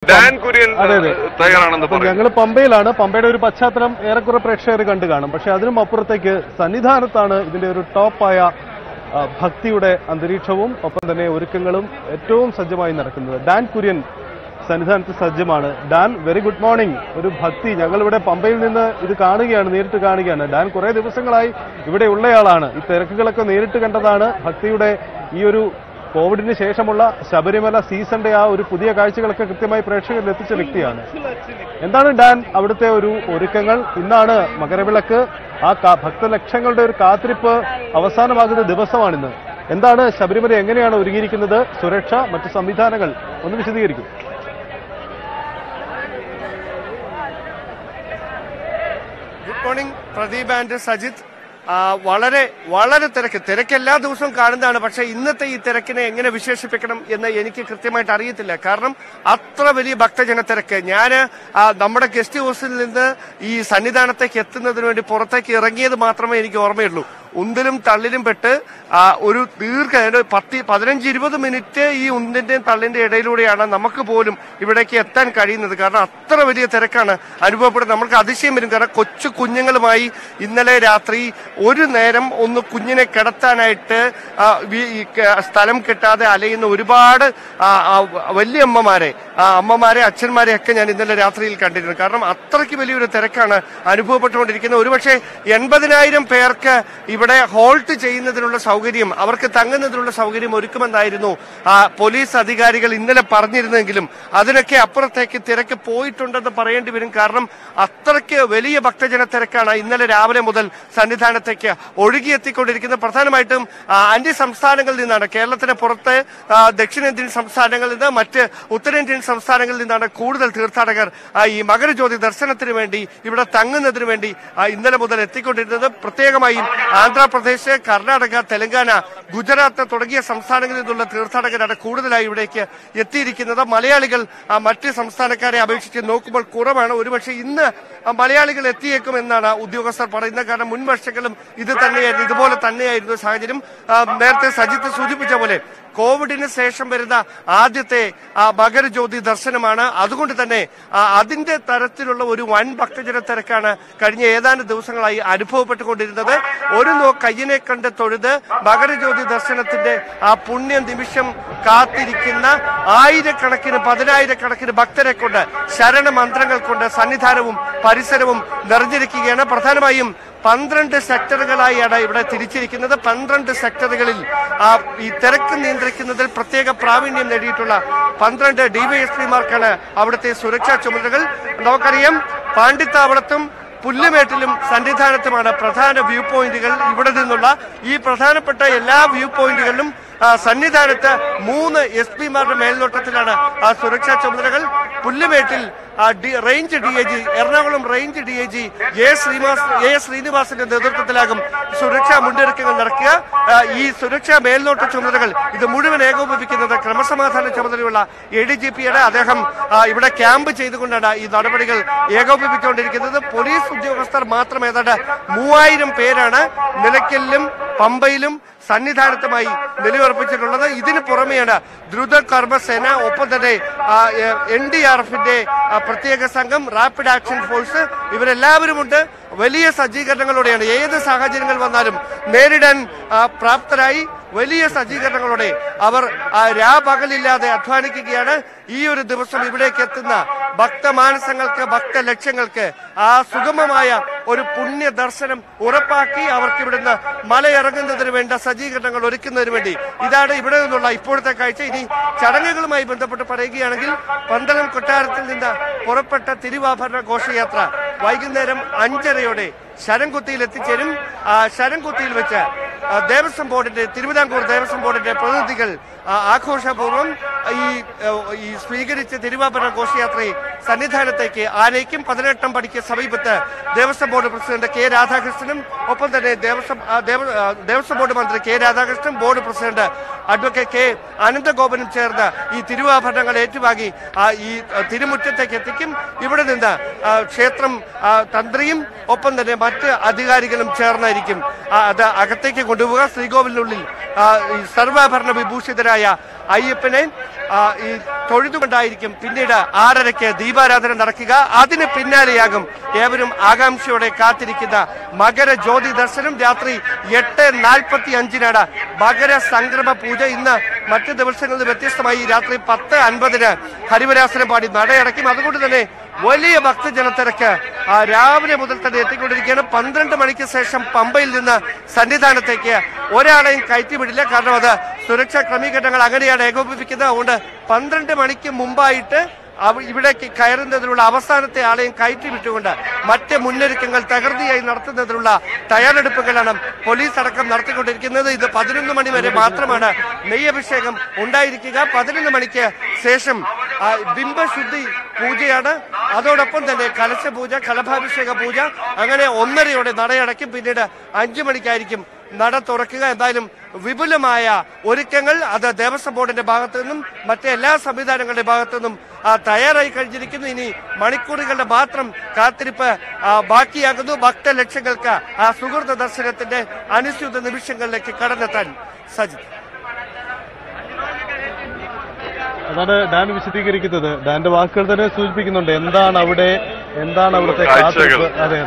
Dan Kurian തയ്യാറാണെന്ന് പറഞ്ഞു. ഞങ്ങൾ പമ്പയിലാണ്. പമ്പയുടെ ഒരു പശ്ചാത്തലം ഏറെക്കുറെ പ്രേക്ഷകർ കണ്ടു കാണും. പക്ഷെ അതിനും അപ്പുറത്തേക്ക് സന്നിധാനത്താണ് ഇതിന്റെ ഒരു ടോപ്പായ ഭക്തിയുടെ അന്തരീക്ഷവും ഒപ്പം തന്നെ ഒരുക്കങ്ങളും ഏറ്റവും സജ്ജമായി നടക്കുന്നത്. ഡാൻ കുര്യൻ സന്നിധാനത്ത് സജ്ജമാണ്. Dan, very good morning. ഒരു ഭക്തി, ഞങ്ങളിവിടെ പമ്പയിൽ നിന്ന് ഇത് കാണുകയാണ്, നേരിട്ട് കാണുകയാണ്. ഡാൻ കുറെ ദിവസങ്ങളായി ഇവിടെ ഉള്ളയാളാണ്, ഈ തിരക്കുകളൊക്കെ നേരിട്ട് കണ്ടതാണ്. ഭക്തിയുടെ ഈ ഒരു കോവിഡിന് ശേഷമുള്ള ശബരിമല സീസണിന്റെ ആ ഒരു പുതിയ കാഴ്ചകളൊക്കെ കൃത്യമായി പ്രേക്ഷകരിൽ എത്തിച്ച വ്യക്തിയാണ്. എന്താണ് ഡാൻ അവിടുത്തെ ഒരു ഒരുക്കങ്ങൾ? ഇന്നാണ് മകരവിളക്ക്. ആ ഭക്തലക്ഷങ്ങളുടെ ഒരു കാത്തിരിപ്പ് അവസാനമാകുന്ന ദിവസമാണിന്ന്. എന്താണ് ശബരിമല, എങ്ങനെയാണ് ഒരുങ്ങിയിരിക്കുന്നത്? സുരക്ഷ, മറ്റു സംവിധാനങ്ങൾ ഒന്ന് വിശദീകരിക്കും. Good morning Pradeep and Sajith. വളരെ തിരക്ക് എല്ലാ ദിവസവും കാണുന്നതാണ്. പക്ഷെ ഇന്നത്തെ ഈ തിരക്കിനെ എങ്ങനെ വിശേഷിപ്പിക്കണം എന്ന് എനിക്ക് കൃത്യമായിട്ട് അറിയത്തില്ല. കാരണം അത്ര വലിയ ഭക്തജന തിരക്ക്. ഞാൻ നമ്മുടെ ഗസ്റ്റ് ഹൗസിൽ നിന്ന് ഈ സന്നിധാനത്തേക്ക് എത്തുന്നതിന് വേണ്ടി പുറത്തേക്ക് ഇറങ്ങിയത് മാത്രമേ എനിക്ക് ഓർമ്മയുള്ളൂ. ഉന്തിലും തള്ളിലും പെട്ട് ഒരു 15-20 മിനിറ്റ് ഈ ഉന്തിന്റെയും തള്ളിന്റെ ഇടയിലൂടെയാണ് നമുക്ക് പോലും ഇവിടേക്ക് എത്താൻ കഴിയുന്നത്. കാരണം അത്ര വലിയ തിരക്കാണ് അനുഭവപ്പെടുന്നത്. നമുക്ക് അതിശയം വരും. കാരണം കൊച്ചു കുഞ്ഞുങ്ങളുമായി ഇന്നലെ രാത്രി ഒരു നേരം ഒന്ന് കുഞ്ഞിനെ കിടത്താനായിട്ട് സ്ഥലം കിട്ടാതെ അലയുന്ന ഒരുപാട് വലിയ അമ്മമാരെ അച്ഛന്മാരെ ഒക്കെ ഞാൻ ഇന്നലെ രാത്രിയിൽ കണ്ടിരുന്നു. കാരണം അത്രയ്ക്ക് വലിയൊരു തിരക്കാണ് അനുഭവപ്പെട്ടുകൊണ്ടിരിക്കുന്നത്. ഒരുപക്ഷെ 80,000 പേർക്ക് ഇവിടെ ഹോൾട്ട് ചെയ്യുന്നതിനുള്ള സൗകര്യം, അവർക്ക് തങ്ങുന്നതിനുള്ള സൗകര്യം ഒരുക്കുമെന്നായിരുന്നു പോലീസ് അധികാരികൾ ഇന്നലെ പറഞ്ഞിരുന്നെങ്കിലും അതിനൊക്കെ അപ്പുറത്തേക്ക് തിരക്ക് പോയിട്ടുണ്ടെന്ന് പറയേണ്ടി വരും. കാരണം അത്രയ്ക്ക് വലിയ ഭക്തജന തിരക്കാണ് ഇന്നലെ രാവിലെ മുതൽ സന്നിധാനത്തേക്ക് ഒഴുകിയെത്തിക്കൊണ്ടിരിക്കുന്നത്. പ്രധാനമായിട്ടും അന്യ സംസ്ഥാനങ്ങളിൽ നിന്നാണ്, കേരളത്തിന് പുറത്ത് ദക്ഷിണേന്ത്യൻ സംസ്ഥാനങ്ങളിൽ നിന്ന്, മറ്റ് ഉത്തരേന്ത്യൻ സംസ്ഥാനങ്ങളിൽ നിന്നാണ് കൂടുതൽ തീർത്ഥാടകർ ഈ മകരജ്യോതി ദർശനത്തിന് വേണ്ടി ഇവിടെ തങ്ങുന്നതിന് വേണ്ടി ഇന്നലെ മുതൽ എത്തിക്കൊണ്ടിരുന്നത്. പ്രത്യേകമായും ആന്ധ്രാപ്രദേശ്, കർണാടക, തെലങ്കാന, ഗുജറാത്ത് തുടങ്ങിയ സംസ്ഥാനങ്ങളിൽ നിന്നുള്ള തീർത്ഥാടകരാണ് കൂടുതലായി ഇവിടേക്ക് എത്തിയിരിക്കുന്നത്. മലയാളികൾ മറ്റ് സംസ്ഥാനക്കാരെ അപേക്ഷിച്ച് നോക്കുമ്പോൾ കുറവാണ്. ഒരുപക്ഷെ ഇന്ന് മലയാളികൾ എത്തിയേക്കും എന്നാണ് ഉദ്യോഗസ്ഥർ പറയുന്നത്. കാരണം മുൻ വർഷങ്ങളും ഇതുപോലെ തന്നെയായിരുന്നു സാഹചര്യം. നേരത്തെ സജിത്ത് സൂചിപ്പിച്ച പോലെ കോവിഡിന് ശേഷം വരുന്ന ആദ്യത്തെ മകരജ്യോതി ദർശനമാണ്. അതുകൊണ്ട് തന്നെ അതിന്റെ തരത്തിലുള്ള ഒരു വൻ ഭക്തജന തിരക്കാണ് കഴിഞ്ഞ ഏതാനും ദിവസങ്ങളായി അനുഭവപ്പെട്ടുകൊണ്ടിരുന്നത്. ഒരു കയ്യനെ കണ്ട് തൊഴുത് മകരജ്യോതി ദർശനത്തിന്റെ ആ പുണ്യ നിമിഷം കാത്തിരിക്കുന്ന ആയിരക്കണക്കിന് 10,000-കണക്കിന് ഭക്തരെ കൊണ്ട്, ശരണമന്ത്രങ്ങൾ കൊണ്ട് സന്നിധാനവും പരിസരവും നിറഞ്ഞിരിക്കുകയാണ്. പ്രധാനമായും 12 സെക്ടറുകളായാണ് ഇവിടെ തിരിച്ചിരിക്കുന്നത്. 12 സെക്ടറുകളിൽ ഈ തിരക്ക് നിയന്ത്രിക്കുന്നതിൽ പ്രത്യേക പ്രാവീണ്യം നേടിയിട്ടുള്ള 12 ഡിവൈഎസ്പിമാർക്കാണ് അവിടുത്തെ സുരക്ഷാ ചുമതലകൾ. നമുക്കറിയാം, പാണ്ടിത്താവളത്തും പുല്ലുമേട്ടിലും സന്നിധാനത്തുമാണ് പ്രധാന വ്യൂ പോയിന്റുകൾ. ഇവിടെ നിന്നുള്ള ഈ പ്രധാനപ്പെട്ട എല്ലാ വ്യൂ പോയിന്റുകളിലും സന്നിധാനത്ത് 3 എസ്പിമാരുടെ മേൽനോട്ടത്തിലാണ് സുരക്ഷാ ചുമതലകൾ. പുല്ലുമേട്ടിൽ range DIG, Ernakulam range DIG A ശ്രീനിവാസിന്റെ നേതൃത്വത്തിലാകും സുരക്ഷാ മുന്നൊരുക്കങ്ങൾ നടക്കുക. ഈ സുരക്ഷാ മേൽനോട്ട ചുമതലകൾ ഇത് മുഴുവൻ ഏകോപിപ്പിക്കുന്നത് ക്രമസമാധാന ചുമതലയുള്ള ADGPയാണ്. അദ്ദേഹം ഇവിടെ ക്യാമ്പ് ചെയ്തുകൊണ്ടാണ് ഈ നടപടികൾ ഏകോപിപ്പിച്ചുകൊണ്ടിരിക്കുന്നത്. പോലീസ് ഉദ്യോഗസ്ഥർ മാത്രം ഏതാണ്ട് 3000 പേരാണ് നിലയ്ക്കലിലും പമ്പയിലും സന്നിധാനത്തുമായി നിലയുറപ്പിച്ചിട്ടുള്ളത്. ഇതിന് പുറമെയാണ് ദ്രുത കർമ്മസേന, ഒപ്പം തന്നെ NDRFന്റെ പ്രത്യേക സംഘം, റാപ്പിഡ് ആക്ഷൻ ഫോഴ്സ്, ഇവരെല്ലാവരുമുണ്ട്. വലിയ സജ്ജീകരണങ്ങളോടെയാണ് ഏത് സാഹചര്യങ്ങൾ വന്നാലും നേരിടാൻ പ്രാപ്തരായി വലിയ സജ്ജീകരണങ്ങളോടെ അവർ രാപകലില്ലാതെ അധ്വാനിക്കുകയാണ്. ഈ ഒരു ദിവസം ഇവിടേക്ക് എത്തുന്ന ഭക്തമാനസങ്ങൾക്ക്, ഭക്തലക്ഷ്യങ്ങൾക്ക് സുഗമമായ ഒരു പുണ്യ ദർശനം ഉറപ്പാക്കി അവർക്ക് ഇവിടുന്ന് മലയിറങ്ങുന്നതിന് വേണ്ട സജ്ജീകരണങ്ങൾ ഒരുക്കുന്നതിന് വേണ്ടി ഇതാണ് ഇവിടെ നിന്നുള്ള ഇപ്പോഴത്തെ കാഴ്ച. ഇനി ചടങ്ങുകളുമായി ബന്ധപ്പെട്ട് പറയുകയാണെങ്കിൽ, പന്തളം കൊട്ടാരത്തിൽ നിന്ന് പുറപ്പെട്ട തിരുവാഭരണ ഘോഷയാത്ര വൈകുന്നേരം 5:30 ശരംകുത്തിയിൽ എത്തിച്ചേരും. ശരംകുത്തിയിൽ വെച്ച് ദേവസ്വം ബോർഡിന്റെ, തിരുവിതാംകൂർ ദേവസ്വം ബോർഡിന്റെ പ്രതിനിധികൾ ആഘോഷപൂർവ്വം ഈ സ്വീകരിച്ച തിരുവാഭരണ ഘോഷയാത്രയെ സന്നിധാനത്തേക്ക് ആനയിക്കും. 18 പടിക്ക് സമീപത്ത് ദേവസ്വം ബോർഡ് പ്രസിഡന്റ് K. രാധാകൃഷ്ണനും ഒപ്പം തന്നെ ദേവസ്വം ബോർഡ് മന്ത്രി K. Radhakrishnan, board president advocate K. അനന്തഗോപനും ചേർന്ന് ഈ തിരുവാഭരണങ്ങൾ ഏറ്റുവാങ്ങി ഈ തിരുമുറ്റത്തേക്ക് എത്തിക്കും. ഇവിടെ നിന്ന് ക്ഷേത്രം തന്ത്രിയും ഒപ്പം തന്നെ മറ്റ് അധികാരികളും ചേർന്നായിരിക്കും അത് അകത്തേക്ക് കൊണ്ടുപോവുക. ശ്രീകോവിലിനുള്ളിൽ സർവാഭരണ വിഭൂഷിതരായ അയ്യപ്പനെ ഈ തൊഴുതുകൊണ്ടായിരിക്കും പിന്നീട് 6:30-ക്ക് ദീപാരാധന നടക്കുക. അതിന് പിന്നാലെയാകും ഏവരും ആകാംക്ഷയോടെ കാത്തിരിക്കുന്ന മകരജ്യോതി ദർശനം. രാത്രി 8:45-നാണ് മകര സംക്രമ പൂജ. ഇന്ന് മറ്റു ദിവസങ്ങളിൽ വ്യത്യസ്തമായി രാത്രി 10:50-ന് ഹരിവരാസനം പാടി നടയടയ്ക്കും. അതുകൊണ്ട് തന്നെ വലിയ ഭക്തജനത്തിരക്ക് രാവിലെ മുതൽ തന്നെ എത്തിക്കൊണ്ടിരിക്കുകയാണ്. 12 മണിക്ക് ശേഷം പമ്പയിൽ നിന്ന് സന്നിധാനത്തേക്ക് ഒരാളെയും കയറ്റിവിടില്ല. കാരണം അത് സുരക്ഷാ ക്രമീകരണങ്ങൾ അങ്ങനെയാണ് ഏകോപിപ്പിക്കുന്നത്. അതുകൊണ്ട് 12 മണിക്ക് മുമ്പായിട്ട് ഇവിടേക്ക് കയറുന്നതിനുള്ള അവസാനത്തെ ആളെയും കയറ്റി വിട്ടുകൊണ്ട് മറ്റ് മുന്നൊരുക്കങ്ങൾ തകൃതിയായി നടത്തുന്നതിനുള്ള തയ്യാറെടുപ്പുകളാണ് പോലീസ് അടക്കം നടത്തിക്കൊണ്ടിരിക്കുന്നത്. ഇത് 11 മണി വരെ മാത്രമാണ് നെയ്യഭിഷേകം ഉണ്ടായിരിക്കുക. 11 മണിക്ക് ശേഷം ബിംബശുദ്ധി പൂജയാണ്. അതോടൊപ്പം തന്നെ കലശ പൂജ, കളഭാഭിഷേക പൂജ, അങ്ങനെ 1:30-യോടെ നടയടയ്ക്കും. പിന്നീട് 5 മണിക്കായിരിക്കും നട തുറക്കുക. എന്തായാലും വിപുലമായ ഒരുക്കങ്ങൾ അത് ദേവസ്വം ബോർഡിന്റെ ഭാഗത്തു നിന്നും മറ്റെല്ലാ സംവിധാനങ്ങളുടെ ഭാഗത്തു നിന്നും തയ്യാറായി കഴിഞ്ഞിരിക്കുന്നു. ഇനി മണിക്കൂറുകളുടെ മാത്രം കാത്തിരിപ്പ് ബാക്കിയാകുന്നു. ഭക്തലക്ഷങ്ങൾക്ക് ആ സുഹൃത ദർശനത്തിന്റെ അനുസ്യൂത നിമിഷങ്ങളിലേക്ക് കടന്നെത്താൻ. സജിത്, അതാണ് ഡാൻ വിശദീകരിക്കുന്നത്. ഡാന്റെ വാക്കുകൾ തന്നെ സൂചിപ്പിക്കുന്നുണ്ട് എന്താണ് അവിടുത്തെ കാത്തിരിപ്പ്. അതെ.